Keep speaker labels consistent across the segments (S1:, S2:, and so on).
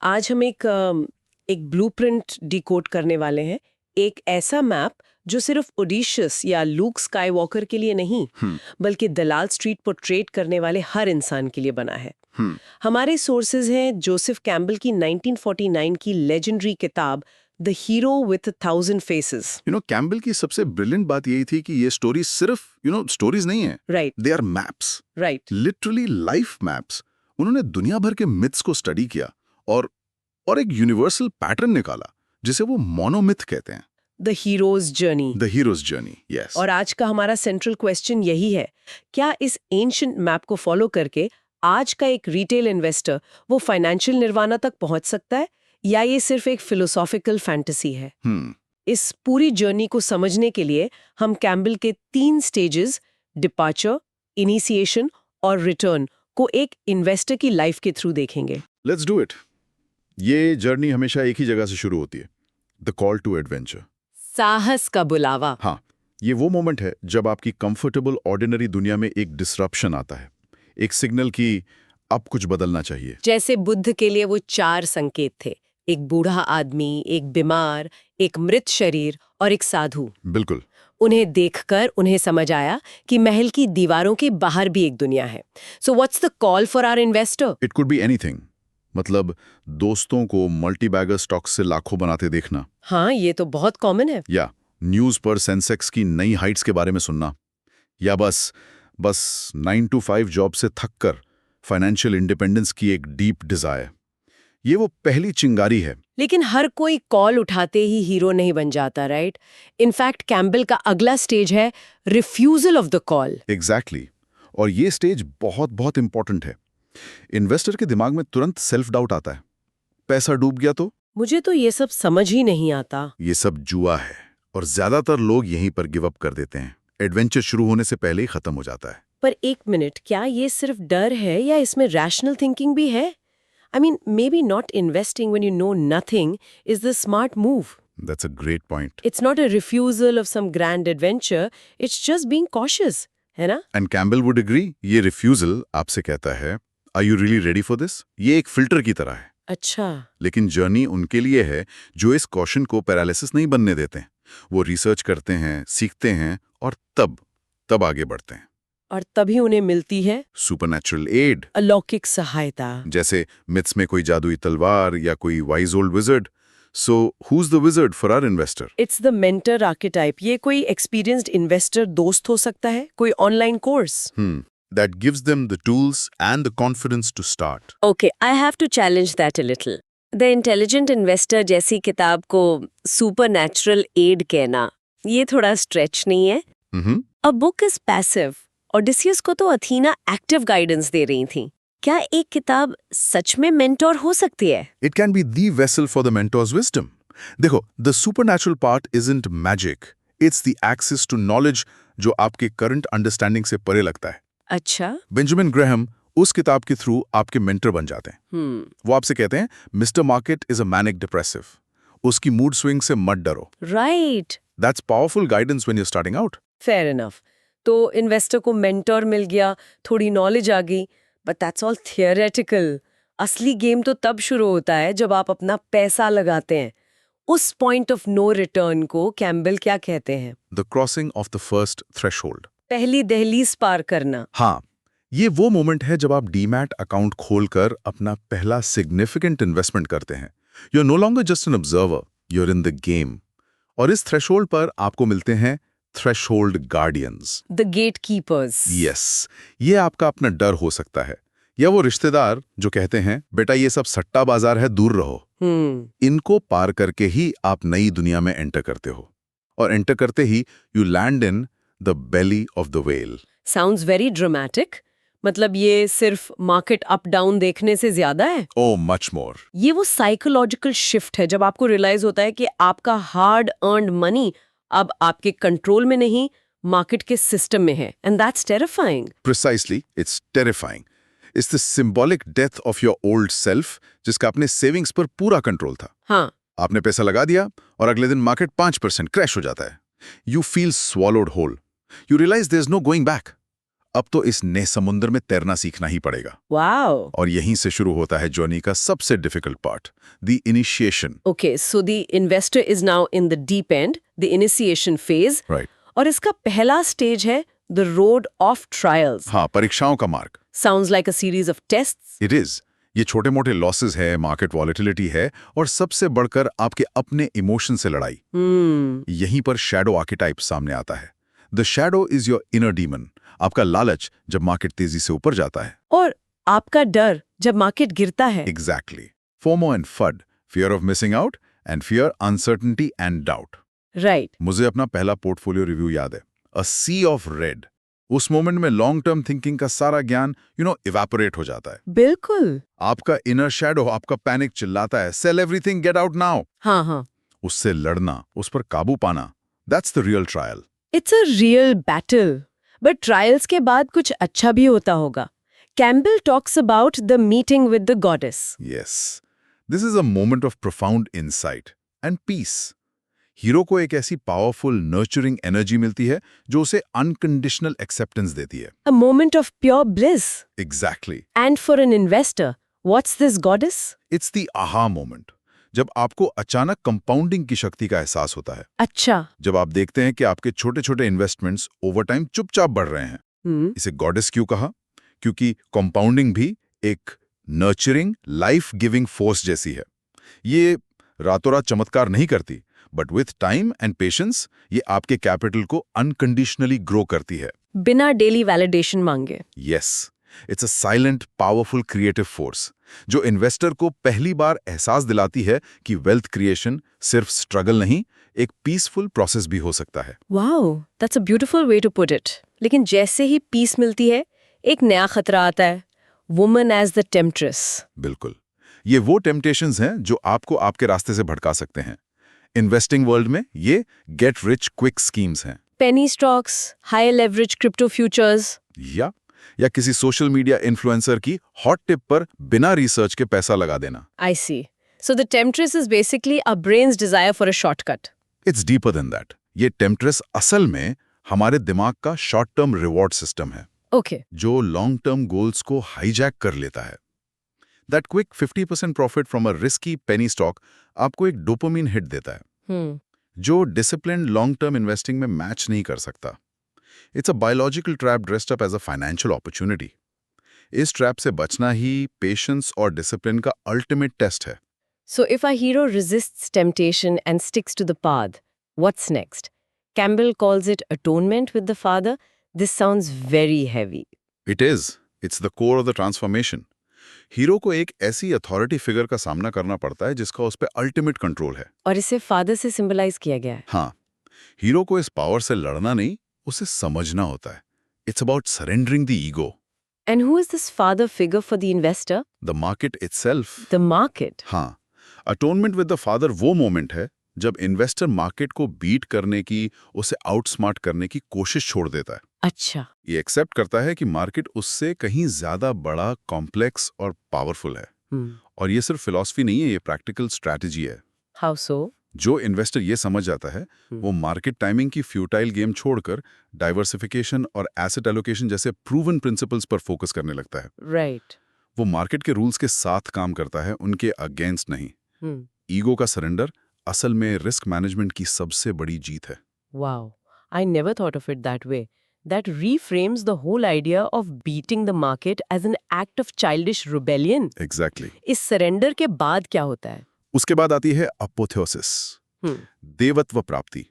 S1: आज हम एक ब्लूप्रिंट डिकोड करने वाले हैं। एक ऐसा मैप जो सिर्फ ओडिशस या लूक स्काईवॉकर के लिए नहीं, बल्कि दलाल स्ट्रीट पर ट्रेड करने वाले हर इंसान के लिए बना है। हमारे सोर्सेज हैं जोसेफ कैम्बल की 1949 की लेजेंडरी किताब the hero with 1000 faces.
S2: Campbell की सबसे ब्रिलियंट बात यही थी कि ये स्टोरी सिर्फ स्टोरीज नहीं है।
S1: Right
S2: they are maps,
S1: right.
S2: Literally life maps. उन्होंने दुनिया भर के मिथ्स को स्टडी किया और एक यूनिवर्सल पैटर्न निकाला जिसे वो मोनोमिथ कहते हैं।
S1: The heroes journey.
S2: The heroes journey, yes.
S1: और आज का हमारा सेंट्रल क्वेश्चन यही है, क्या इस एंशिएंट मैप को फॉलो करके आज का एक रिटेल इन्वेस्टर वो फाइनेंशियल निर्वाणा तक पहुंच सकता है, या ये सिर्फ एक फिलोसॉफिकल फैंटेसी है? इस पूरी जर्नी को समझने के लिए हम कैम्बल के 3 स्टेजेस, डिपार्चर, इनिशिएशन और रिटर्न, को एक इन्वेस्टर की लाइफ के थ्रू देखेंगे।
S2: Let's do it. ये जर्नी हमेशा एक ही जगह से शुरू होती है, द कॉल टू एडवेंचर,
S1: साहस का बुलावा।
S2: हाँ, ये वो मोमेंट है जब आपकी कंफर्टेबल ऑर्डिनरी दुनिया में एक डिसरप्शन आता है, एक सिग्नल कि अब कुछ बदलना चाहिए।
S1: जैसे बुद्ध के लिए वो 4 संकेत थे, एक बूढ़ा आदमी, एक बीमार, एक मृत शरीर और एक साधु।
S2: बिल्कुल।
S1: उन्हें देखकर उन्हें समझ आया कि महल की दीवारों के बाहर भी एक दुनिया है। So what's the call for our investor?
S2: It could be anything. मतलब दोस्तों को मल्टीबैगर स्टॉक्स से लाखों बनाते देखना।
S1: हाँ, ये तो बहुत कॉमन है।
S2: या न्यूज पर सेंसेक्स की नई हाइट्स के बारे में सुनना। या बस 9 to 5 जॉब से थककर फाइनेंशियल इंडिपेंडेंस की एक डीप डिजायर। ये वो पहली चिंगारी है।
S1: लेकिन हर कोई कॉल उठाते ही हीरो नहीं बन जाता, राइट? इनफैक्ट कैम्बल का अगला स्टेज है refusal of the call.
S2: Exactly. और ये स्टेज बहुत बहुत इंपॉर्टेंट है। इन्वेस्टर के दिमाग में तुरंत सेल्फ डाउट आता है। पैसा डूब गया तो?
S1: मुझे तो ये सब समझ ही नहीं आता।
S2: ये सब जुआ है और ज्यादातर लोग यहीं पर गिव अप कर देते हैं। एडवेंचर शुरू होने से पहले ही खत्म हो जाता है।
S1: पर एक मिनट, क्या ये सिर्फ डर है या इसमें रैशनल थिंकिंग भी है? I mean, maybe not investing when you know nothing is the smart move.
S2: That's a great point.
S1: It's not a refusal of some grand adventure, it's just being cautious, है ना?
S2: And Campbell would agree, ये refusal आपसे कहता है, Are you really ready for this? ये एक filter की तरह है।
S1: अच्छा।
S2: लेकिन जर्नी उनके लिए है जो इस कॉशन को पैरालिसिस नहीं बनने देते हैं। वो रिसर्च करते हैं, सीखते हैं और तब आगे बढ़ते हैं।
S1: और तभी उन्हें मिलती है
S2: सुपरनैचुरल एड,
S1: अलौकिक सहायता।
S2: जैसे मिथ्स में कोई जादुई तलवार या कोई wise old wizard. So who is the wizard for our investor?
S1: It's the mentor archetype. ये कोई एक्सपीरियंस्ड इन्वेस्टर दोस्त हो सकता है, कोई online course.
S2: That gives them the tools and the confidence to start.
S1: Okay, I have to challenge that a little. The Intelligent Investor जैसी किताब को supernatural aid कहना, ये थोड़ा स्ट्रेच नहीं है? A book is passive. Odysseus को तो अथीना एक्टिव गाइडेंस दे रही थी। क्या एक किताब सच में मेंटोर हो सकती है?
S2: It can be the vessel for the mentor's wisdom. देखो, the supernatural part isn't magic. It's the access to knowledge जो आपके current understanding से परे लगता है।
S1: अच्छा।
S2: बेंजामिन ग्राहम उस किताब के थ्रू आपके मेंटर बन जाते हैं। वो आपसे कहते हैं, mister market is a manic depressive. उसकी मूड स्विंग से मत डरो।
S1: Right.
S2: That's powerful guidance when you're starting out.
S1: Fair enough. तो इन्वेस्टर को मेंटर मिल गया, थोड़ी नॉलेज आ गई, बट दैट्स ऑल थियोरेटिकल। असली गेम तो तब शुरू होता है जब आप अपना पैसा लगाते हैं। उस पॉइंट ऑफ नो रिटर्न को कैम्बल क्या कहते हैं?
S2: The crossing of the first threshold.
S1: पहली दहलीज पार करना।
S2: हाँ, ये वो मोमेंट है जब आप डीमैट अकाउंट खोलकर अपना पहला सिग्निफिकेंट इन्वेस्टमेंट करते हैं। You're no longer just an observer, you're in the game. और इस थ्रेशोल्ड पर आपको मिलते हैं threshold guardians,
S1: the gatekeepers.
S2: Yes, ये आपका अपना डर हो सकता है, या वो रिश्तेदार जो कहते हैं, बेटा ये सब सट्टा बाजार है, दूर रहो। इनको पार करके ही आप नई दुनिया में एंटर करते हो, और एंटर करते ही you land in the belly of the whale.
S1: Sounds very dramatic. मतलब ये सिर्फ मार्केट अप डाउन देखने से ज्यादा है?
S2: ओह, मच मोर।
S1: ये वो साइकोलॉजिकल शिफ्ट है जब आपको रियलाइज होता है कि आपका हार्ड अर्न्ड मनी अब आपके कंट्रोल में नहीं, मार्केट के सिस्टम में है। And that's terrifying.
S2: Precisely, it's terrifying. It's the symbolic death of your old self, जिसका अपने सेविंग्स पर पूरा कंट्रोल था।
S1: हाँ।
S2: आपने पैसा लगा दिया और अगले दिन मार्केट 5% क्रैश हो जाता है। You feel swallowed whole. You realise there is no going back. अब तो इस नए समुद्र में तैरना सीखना ही पड़ेगा।
S1: वाओ।
S2: और यहीं से शुरू होता है जर्नी का सबसे difficult part, the initiation.
S1: Okay, so the investor is now in the deep and, the initiation phase.
S2: Right.
S1: और इसका पहला स्टेज है द रोड ऑफ ट्रायल्स।
S2: हाँ, परीक्षाओं का मार्ग।
S1: Sounds like a series of tests.
S2: It is. ये छोटे मोटे लॉसेस है, मार्केट वॉलेटिलिटी है, और सबसे बढ़कर आपके अपने इमोशन से लड़ाई। यहीं पर शैडो आर्केटाइप सामने आता है। The shadow is your inner demon, आपका लालच जब मार्केट तेजी से ऊपर जाता है।
S1: और आपका डर जब मार्केट गिरता है।
S2: Exactly. FOMO and food, fear of missing out and fear, uncertainty and doubt.
S1: Right.
S2: मुझे अपना पहला पोर्टफोलियो रिव्यू याद है, अ सी ऑफ रेड। उस मोमेंट में लॉन्ग टर्म थिंकिंग का सारा ज्ञान इवेपोरेट हो जाता है।
S1: बिल्कुल।
S2: आपका इनर शैडो, आपका पैनिक चिल्लाता है, sell everything, get out now.
S1: हाँ हाँ।
S2: उससे लड़ना, उस पर काबू पाना, that's the real trial.
S1: It's a real battle. But trials के बाद कुछ अच्छा भी होता होगा। Campbell talks about the meeting with the goddess.
S2: Yes, this is a moment of profound insight and peace. Hero को एक ऐसी पावरफुल नर्चरिंग एनर्जी मिलती है जो उसे अनकंडीशनल एक्सेप्टेंस देती है।
S1: अ moment of pure bliss.
S2: Exactly.
S1: And for an investor, what's this goddess?
S2: It's the aha moment, जब आपको अचानक कंपाउंडिंग की शक्ति का एहसास होता है।
S1: अच्छा।
S2: जब आप देखते हैं कि आपके छोटे छोटे इन्वेस्टमेंट्स ओवर टाइम चुपचाप बढ़ रहे हैं। इसे गॉडेस क्यों कहा? क्योंकि कंपाउंडिंग भी एक नर्चरिंग, लाइफ गिविंग फोर्स जैसी है। ये रातों रात चमत्कार नहीं करती, but with time and patience ये आपके कैपिटल को अनकंडीशनली ग्रो करती है,
S1: बिना डेली वैलिडेशन मांगे।
S2: Yes. It's a silent, powerful creative force जो इन्वेस्टर को पहली बार एहसास दिलाती है कि वेल्थ क्रिएशन सिर्फ स्ट्रगल नहीं, एक पीसफुल प्रोसेस भी हो सकता है।
S1: Wow, that's a beautiful way to put it. लेकिन जैसे ही पीस मिलती है, एक नया खतरा आता है, वुमन एज द टेम्पट्रेस।
S2: बिल्कुल। ये वो टेम्पटेशंस हैं जो आपको आपके रास्ते से भटका सकते हैं। इन्वेस्टिंग वर्ल्ड में ये गेट रिच क्विक स्कीम्स हैं।
S1: Penny stocks, high leverage crypto futures.
S2: या किसी सोशल मीडिया इन्फ्लुएंसर की हॉट टिप पर बिना रिसर्च के पैसा लगा देना।
S1: I see. So the temptress is basically a brain's desire for a shortcut.
S2: It's deeper than that. ये टेम्पट्रेस असल में हमारे दिमाग का शॉर्ट टर्म रिवॉर्ड सिस्टम है।
S1: ओके।
S2: जो लॉन्ग टर्म गोल्स को हाईजैक कर लेता है। That quick 50% profit from a risky penny stock आपको एक डोपामिन हिट देता है, जो डिसिप्लिन्ड लॉन्ग टर्म इन्वेस्टिंग में मैच नहीं कर सकता। It's a biological trap dressed up as a financial opportunity. इस ट्रैप से बचना ही पेशेंस और डिसिप्लिन का अल्टीमेट टेस्ट है।
S1: So if a hero resists temptation and sticks to the path, what's next? Campbell calls it atonement with the father. This sounds very heavy.
S2: It is. It's the core of the transformation. Hero को एक ऐसी authority figure का सामना करना पड़ता है जिसका उस पर अल्टीमेट कंट्रोल है।
S1: और इसे फादर से सिंबलाइज किया गया है।
S2: हाँ, हीरो को इस पावर से लड़ना नहीं, उसे समझना होता है। It's about surrendering the ego.
S1: And who is this father figure for the investor?
S2: The market itself.
S1: The market.
S2: हाँ, अटोनमेंट विद द फादर वो मोमेंट है जब इन्वेस्टर मार्केट को बीट करने की, उसे आउटस्मार्ट करने की कोशिश छोड़ देता है।
S1: अच्छा।
S2: ये एक्सेप्ट करता है कि मार्केट उससे कहीं ज्यादा बड़ा, कॉम्प्लेक्स और पावरफुल है। और ये सिर्फ फिलॉसफी नहीं है, ये प्रैक्टिकल स्ट्रैटेजी है।
S1: How so?
S2: जो इन्वेस्टर ये समझ जाता है, वो मार्केट टाइमिंग की फ्यूटाइल गेम छोड़कर डाइवर्सिफिकेशन और एसेट एलोकेशन जैसे प्रूवन प्रिंसिपल्स पर फोकस करने लगता है।
S1: Right.
S2: वो मार्केट के रूल्स के साथ काम करता है, उनके अगेंस्ट नहीं। ईगो का सरेंडर असल में रिस्क मैनेजमेंट की सबसे बड़ी जीत है।
S1: Wow. I never thought of it that way. That reframes the whole idea of beating the market as an act of childish rebellion.
S2: Exactly.
S1: इस सरेंडर के बाद क्या होता है?
S2: उसके बाद आती है अपोथेओसिस, देवत्व प्राप्ति,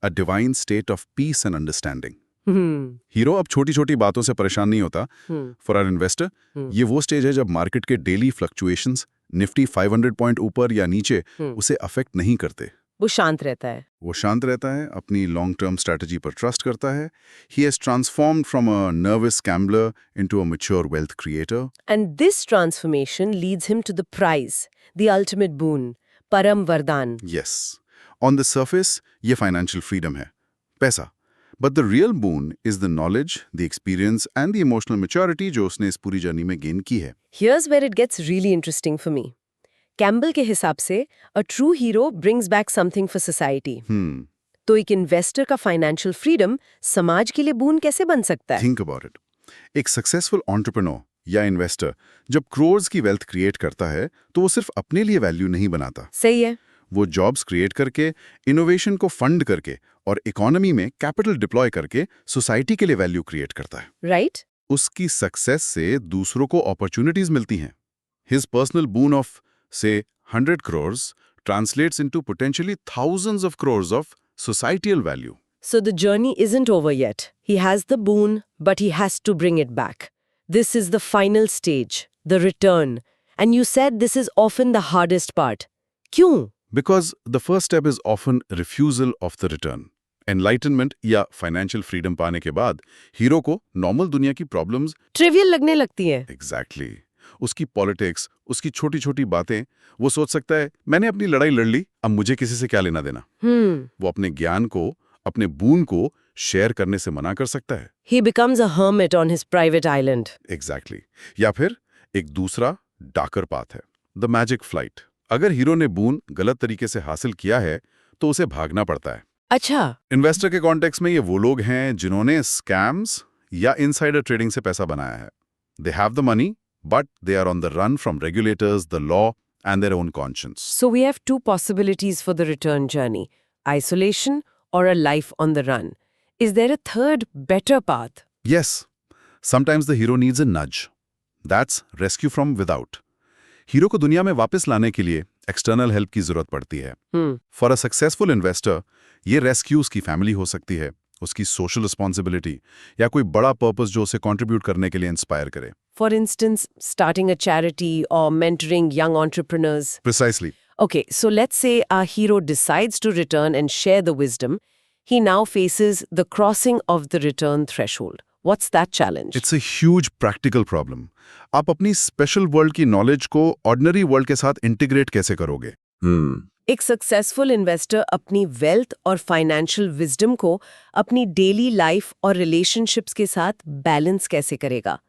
S2: a divine state of peace and understanding. Hero अब छोटी छोटी बातों से परेशान नहीं होता। फॉर आवर इन्वेस्टर, ये वो स्टेज है जब मार्केट के डेली फ्लक्चुएशंस, निफ्टी 500 पॉइंट ऊपर या नीचे, उसे अफेक्ट नहीं करते।
S1: वो शांत रहता है।
S2: वो शांत रहता है, अपनी लॉन्ग टर्म स्ट्रैटेजी पर ट्रस्ट करता है। He has transformed from a nervous gambler into a mature wealth creator.
S1: And this transformation leads him to the prize, the ultimate boon, Param Vardhan.
S2: Yes. On the surface, ये financial freedom है, पैसा. But the real boon is the knowledge, the experience and the emotional maturity जो उसने इस पूरी journey में gain की है।
S1: Here's where it gets really interesting for me. Campbell के हिसाब से, a true hero brings back something for society. तो एक इन्वेस्टर का फाइनेंशियल फ्रीडम समाज के लिए बून कैसे बन सकता है?
S2: Think about it. एक सक्सेसफुल एंटरप्रेन्योर या इन्वेस्टर जब क्रोर्स की वेल्थ क्रिएट करता है तो वो सिर्फ अपने लिए वैल्यू नहीं बनाता।
S1: सही है।
S2: वो जॉब्स क्रिएट करके, इनोवेशन को फंड करके और इकोनॉमी में कैपिटल डिप्लॉय करके सोसाइटी के लिए वैल्यू क्रिएट करता है।
S1: राइट।
S2: उसकी सक्सेस से दूसरों को अपॉर्चुनिटीज मिलती हैं। हिज पर्सनल बून ऑफ से 100 crores translates into potentially thousands of crores of societal value.
S1: So the journey isn't over yet. He has the boon, but he has to bring it back. This is the final stage, the return. And you said this is often the hardest part. क्यों?
S2: Because the first step is often refusal of the return. Enlightenment या financial freedom पाने के बाद hero को normal दुनिया की problems
S1: trivial लगने लगती है।
S2: एग्जैक्टली उसकी पॉलिटिक्स, उसकी छोटी छोटी बातें, वो सोच सकता है मैंने अपनी लड़ाई लड़ ली, अब मुझे किसी से क्या लेना देना। वो अपने ज्ञान को, अपने बून को शेयर करने से मना कर सकता है।
S1: He becomes a hermit on his private island.
S2: Exactly या फिर एक दूसरा डार्कर पाथ है, द मैजिक फ्लाइट। अगर हीरो ने बून गलत तरीके से हासिल किया है तो उसे भागना पड़ता है।
S1: अच्छा।
S2: इन्वेस्टर के कॉन्टेक्स्ट में ये वो लोग हैं जिन्होंने स्कैम्स या इनसाइडर ट्रेडिंग से पैसा बनाया है। They have the money but they are on the run from regulators, the law and their own conscience.
S1: So we have two possibilities for the return journey: isolation or a life on the run. Is there a third, better path?
S2: Yes, sometimes the hero needs a nudge. That's rescue from without. Hero को दुनिया में वापस लाने के लिए external help की जरूरत पड़ती है। फॉर अ सक्सेसफुल इन्वेस्टर ये रेस्क्यू उसकी फैमिली हो सकती है, उसकी सोशल रिस्पॉन्सिबिलिटी या कोई बड़ा पर्पस जो उसे कंट्रीब्यूट करने के लिए इंस्पायर करे।
S1: For instance, starting a charity or mentoring young entrepreneurs.
S2: Precisely.
S1: Okay, so let's say our hero decides to return and share the wisdom. He now faces the crossing of the return threshold. What's that challenge?
S2: It's a huge practical problem. आप अपनी special world की knowledge को ordinary world के साथ integrate कैसे करोगे?
S1: एक successful investor अपनी वेल्थ और फाइनेंशियल विजडम को अपनी डेली लाइफ और रिलेशनशिप्स के साथ बैलेंस कैसे करेगा?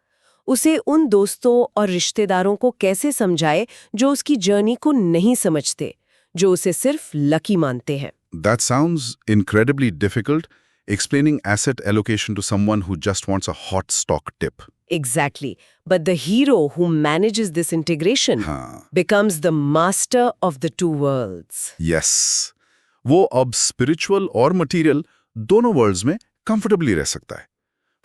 S1: उसे उन दोस्तों और रिश्तेदारों को कैसे समझाए जो उसकी जर्नी को नहीं समझते, जो उसे सिर्फ लकी मानते हैं?
S2: That sounds incredibly difficult, explaining asset allocation to someone who just wants a hot stock tip.
S1: Exactly. But the hero who manages this integration becomes the master of the two worlds.
S2: Yes. वो अब spiritual और material दोनों worlds में comfortably रह सकता है।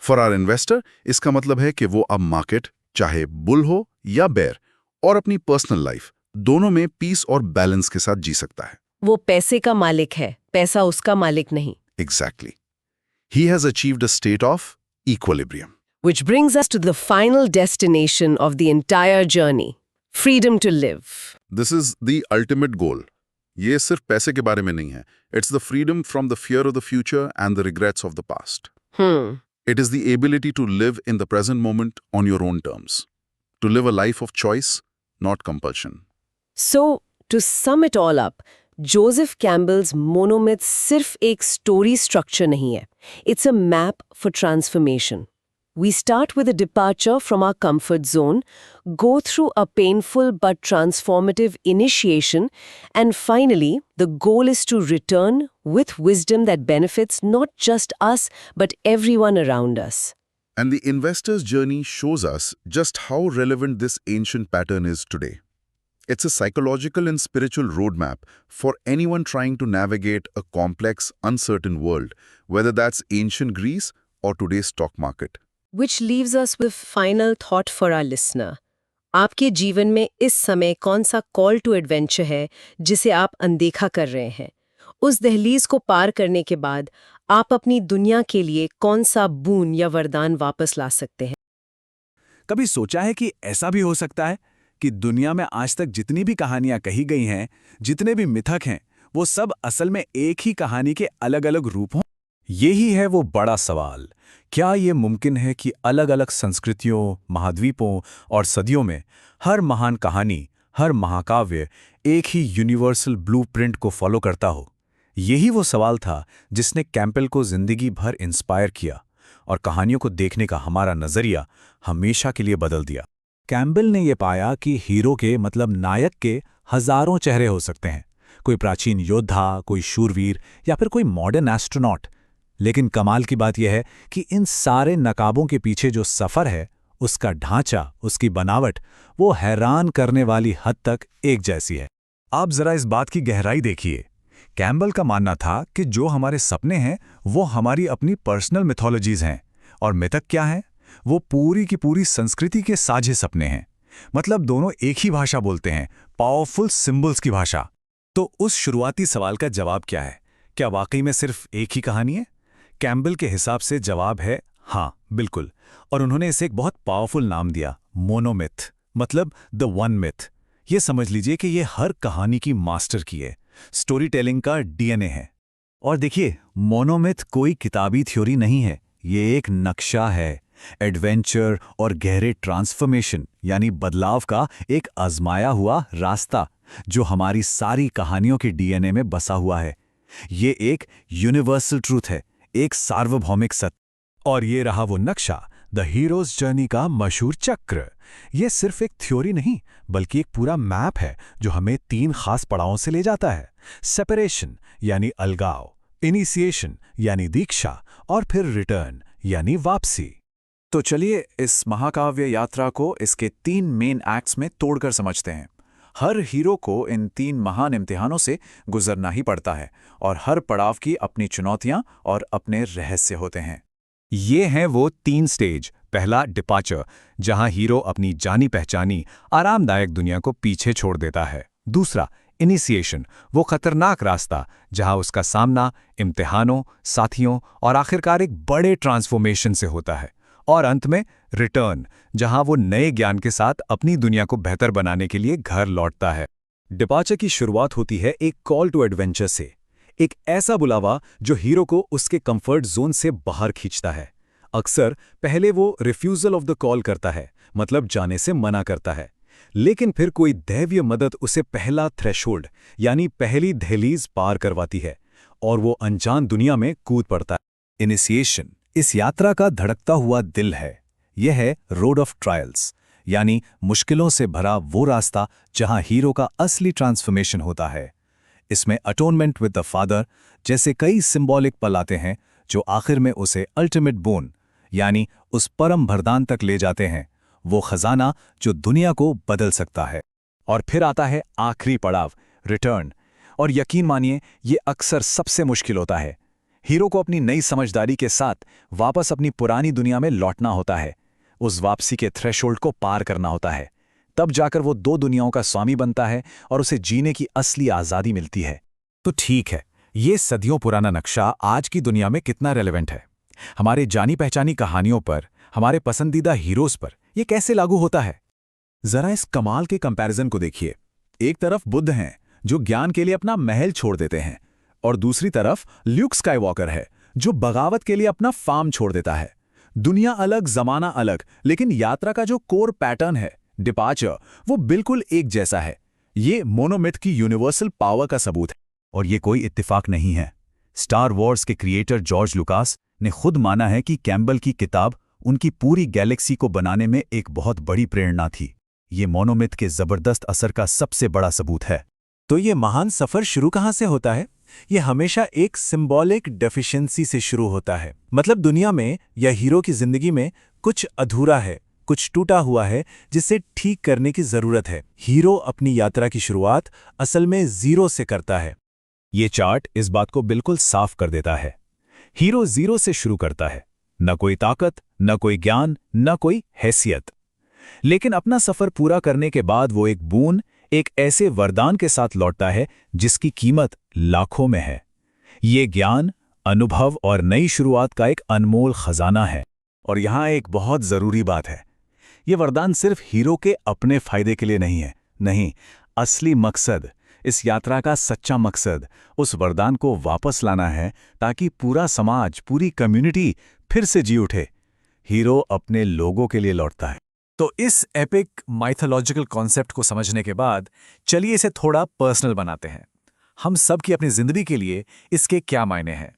S2: For our investor, इसका मतलब है कि वो अब market, चाहे bull हो या bear, और अपनी personal life, दोनों में peace और balance के साथ जी सकता है।
S1: वो पैसे का मालिक है, पैसा उसका मालिक नहीं।
S2: Exactly. He has achieved a state of equilibrium.
S1: Which brings us to the final destination of the entire journey: freedom to live.
S2: This is the ultimate goal. ये सिर्फ पैसे के बारे में नहीं है. It's the freedom from the fear of the future and the regrets of the past. It is the ability to live in the present moment on your own terms. To live a life of choice, not compulsion.
S1: So, to sum it all up, Joseph Campbell's monomyth सिर्फ एक story structure नहीं है. It's a map for transformation. We start with a departure from our comfort zone, go through a painful but transformative initiation, and finally, the goal is to return with wisdom that benefits not just us, but everyone around us.
S2: And the investor's journey shows us just how relevant this ancient pattern is today. It's a psychological and spiritual roadmap for anyone trying to navigate a complex, uncertain world, whether that's ancient Greece or today's stock market.
S1: Which leaves us with final thought for our listener. आपके जीवन में इस समय कौन सा call to adventure है जिसे आप अनदेखा कर रहे हैं? उस दहलीज को पार करने के बाद आप अपनी दुनिया के लिए कौन सा बून या वरदान वापस ला सकते हैं?
S3: कभी सोचा है कि ऐसा भी हो सकता है कि दुनिया में आज तक जितनी भी कहानियां कही गई हैं, जितने भी मिथक हैं, वो सब असल में एक ही कहानी के अलग-अलग रूप हों? यही है वो बड़ा सवाल। क्या ये मुमकिन है कि अलग-अलग संस्कृतियों, महाद्वीपों और सदियों में हर महान कहानी, हर महाकाव्य एक ही यूनिवर्सल ब्लूप्रिंट को फॉलो करता हो? यही वो सवाल था जिसने कैम्पबेल को जिंदगी भर इंस्पायर किया और कहानियों को देखने का हमारा नजरिया हमेशा के लिए बदल दिया। कैम्पबेल ने ये पाया कि हीरो के मतलब नायक के हजारों चेहरे हो सकते हैं। कोई प्राचीन योद्धा, कोई शूरवीर या फिर कोई मॉडर्न एस्ट्रोनॉट। लेकिन कमाल की बात यह है कि इन सारे नकाबों के पीछे जो सफ़र है, उसका ढांचा, उसकी बनावट, वो हैरान करने वाली हद तक एक जैसी है। आप जरा इस बात की गहराई देखिए। कैम्बल का मानना था कि जो हमारे सपने हैं वो हमारी अपनी पर्सनल मिथोलॉजीज हैं, और मिथक क्या है? वो पूरी की पूरी संस्कृति के साझे सपने हैं। मतलब दोनों एक ही भाषा बोलते हैं, पावरफुल सिंबल्स की भाषा। तो उस शुरुआती सवाल का जवाब क्या है? क्या वाकई में सिर्फ एक ही कहानी है? कैम्बल के हिसाब से जवाब है हाँ, बिल्कुल। और उन्होंने इसे एक बहुत पावरफुल नाम दिया, मोनोमिथ, मतलब द वन मिथ। ये समझ लीजिए कि ये हर कहानी की मास्टर की है, स्टोरी टेलिंग का डीएनए है। और देखिए, मोनोमिथ कोई किताबी थ्योरी नहीं है, ये एक नक्शा है, एडवेंचर और गहरे ट्रांसफॉर्मेशन यानी बदलाव का एक आजमाया हुआ रास्ता, जो हमारी सारी कहानियों के डीएनए में बसा हुआ है। ये एक यूनिवर्सल ट्रूथ है, एक सार्वभौमिक सत्य। और ये रहा वो नक्शा, द हीरोज जर्नी का मशहूर चक्र। ये सिर्फ एक थ्योरी नहीं, बल्कि एक पूरा मैप है जो हमें 3 खास पड़ावों से ले जाता है: सेपरेशन यानी अलगाव, इनिशिएशन यानी दीक्षा, और फिर रिटर्न यानी वापसी। तो चलिए इस महाकाव्य यात्रा को इसके 3 मेन एक्ट्स में तोड़कर समझते हैं। हर हीरो को इन 3 महान इम्तिहानों से गुजरना ही पड़ता है, और हर पड़ाव की अपनी चुनौतियां और अपने रहस्य होते हैं। ये हैं वो 3 स्टेज। पहला, डिपार्चर, जहां हीरो अपनी जानी पहचानी आरामदायक दुनिया को पीछे छोड़ देता है। दूसरा, इनिशिएशन, वो खतरनाक रास्ता जहां उसका सामना इम्तिहानों, साथियों और आखिरकार एक बड़े ट्रांसफॉर्मेशन से होता है। और अंत में रिटर्न, जहां वो नए ज्ञान के साथ अपनी दुनिया को बेहतर बनाने के लिए घर लौटता है। डिपार्चर की शुरुआत होती है एक कॉल टू एडवेंचर से, एक ऐसा बुलावा जो हीरो को उसके कंफर्ट जोन से बाहर खींचता है। अक्सर पहले वो रिफ्यूजल ऑफ द कॉल करता है, मतलब जाने से मना करता है, लेकिन फिर कोई दैवीय मदद उसे पहला थ्रेशोल्ड यानी पहली दहलीज पार करवाती है, और वो अनजान दुनिया में कूद पड़ता है। इनिशिएशन इस यात्रा का धड़कता हुआ दिल है। यह है रोड ऑफ ट्रायल्स, यानी मुश्किलों से भरा वो रास्ता जहां हीरो का असली ट्रांसफॉर्मेशन होता है। इसमें अटोनमेंट विद द फादर जैसे कई सिंबॉलिक पल आते हैं, जो आखिर में उसे अल्टीमेट बोन यानी उस परम वरदान तक ले जाते हैं, वो खजाना जो दुनिया को बदल सकता है। और फिर आता है आखिरी पड़ाव, रिटर्न। और यकीन मानिए, ये अक्सर सबसे मुश्किल होता है। हीरो को अपनी नई समझदारी के साथ वापस अपनी पुरानी दुनिया में लौटना होता है, उस वापसी के थ्रेशोल्ड को पार करना होता है। तब जाकर वो 2 दुनियाओं का स्वामी बनता है और उसे जीने की असली आज़ादी मिलती है। तो ठीक है, ये सदियों पुराना नक्शा आज की दुनिया में कितना रेलेवेंट है? हमारे जानी पहचानी कहानियों पर, हमारे पसंदीदा हीरोज पर ये कैसे लागू होता है? जरा इस कमाल के कंपैरिजन को देखिए। एक तरफ बुद्ध हैं जो ज्ञान के लिए अपना महल छोड़ देते हैं, और दूसरी तरफ ल्यूक स्काईवॉकर है जो बगावत के लिए अपना फार्म छोड़ देता है। दुनिया अलग, जमाना अलग, लेकिन यात्रा का जो कोर पैटर्न है, डिपार्चर, वो बिल्कुल एक जैसा है। ये मोनोमिथ की यूनिवर्सल पावर का सबूत है। और ये कोई इत्तेफाक नहीं है। स्टार वॉर्स के क्रिएटर जॉर्ज लुकास ने खुद माना है कि कैम्बल की किताब उनकी पूरी गैलेक्सी को बनाने में एक बहुत बड़ी प्रेरणा थी। ये मोनोमिथ के जबरदस्त असर का सबसे बड़ा सबूत है। तो ये महान सफर शुरू कहाँ से होता है? ये हमेशा एक सिंबॉलिक डेफिशिएंसी से शुरू होता है। मतलब दुनिया में या हीरो की जिंदगी में कुछ अधूरा है, कुछ टूटा हुआ है, जिसे ठीक करने की जरूरत है। हीरो अपनी यात्रा की शुरुआत असल में 0 से करता है। ये चार्ट इस बात को बिल्कुल साफ कर देता है। हीरो 0 से शुरू करता है, न कोई ताकत, न कोई ज्ञान, न कोई हैसियत। लेकिन अपना सफर पूरा करने के बाद वो एक बूंद, एक ऐसे वरदान के साथ लौटता है जिसकी कीमत लाखों में है। ये ज्ञान, अनुभव और नई शुरुआत का एक अनमोल खजाना है। और यहां एक बहुत जरूरी बात है, ये वरदान सिर्फ हीरो के अपने फायदे के लिए नहीं है। नहीं, असली मकसद, इस यात्रा का सच्चा मकसद उस वरदान को वापस लाना है, ताकि पूरा समाज, पूरी कम्युनिटी फिर से जी उठे। हीरो अपने लोगों के लिए लौटता है। तो इस एपिक माइथोलॉजिकल कॉन्सेप्ट को समझने के बाद चलिए इसे थोड़ा पर्सनल बनाते हैं। हम सब की अपनी जिंदगी के लिए इसके क्या मायने हैं?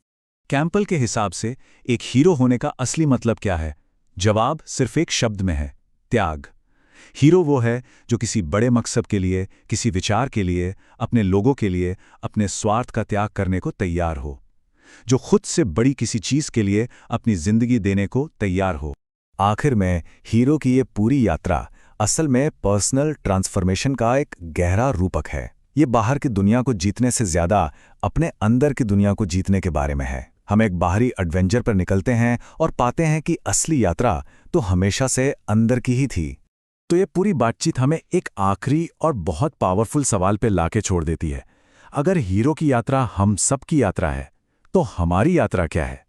S3: कैम्पल के हिसाब से एक हीरो होने का असली मतलब क्या है? जवाब सिर्फ एक शब्द में है, त्याग। हीरो वो है जो किसी बड़े मकसद के लिए, किसी विचार के लिए, अपने लोगों के लिए, अपने स्वार्थ का त्याग करने को तैयार हो, जो खुद से बड़ी किसी चीज के लिए अपनी जिंदगी देने को तैयार हो। आखिर में हीरो की ये पूरी यात्रा असल में पर्सनल ट्रांसफॉर्मेशन का एक गहरा रूपक है। ये बाहर की दुनिया को जीतने से ज्यादा अपने अंदर की दुनिया को जीतने के बारे में है। हम एक बाहरी एडवेंचर पर निकलते हैं और पाते हैं कि असली यात्रा तो हमेशा से अंदर की ही थी। तो ये पूरी बातचीत हमें एक आखिरी और बहुत पावरफुल सवाल पे लाके छोड़ देती है। अगर हीरो की यात्रा हम सब की यात्रा है, तो हमारी यात्रा क्या है?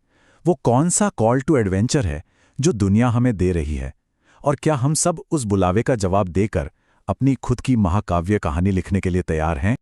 S3: वो कौन सा कॉल टू एडवेंचर है जो दुनिया हमें दे रही है? और क्या हम सब उस बुलावे का जवाब देकर अपनी खुद की महाकाव्य कहानी लिखने के लिए तैयार हैं?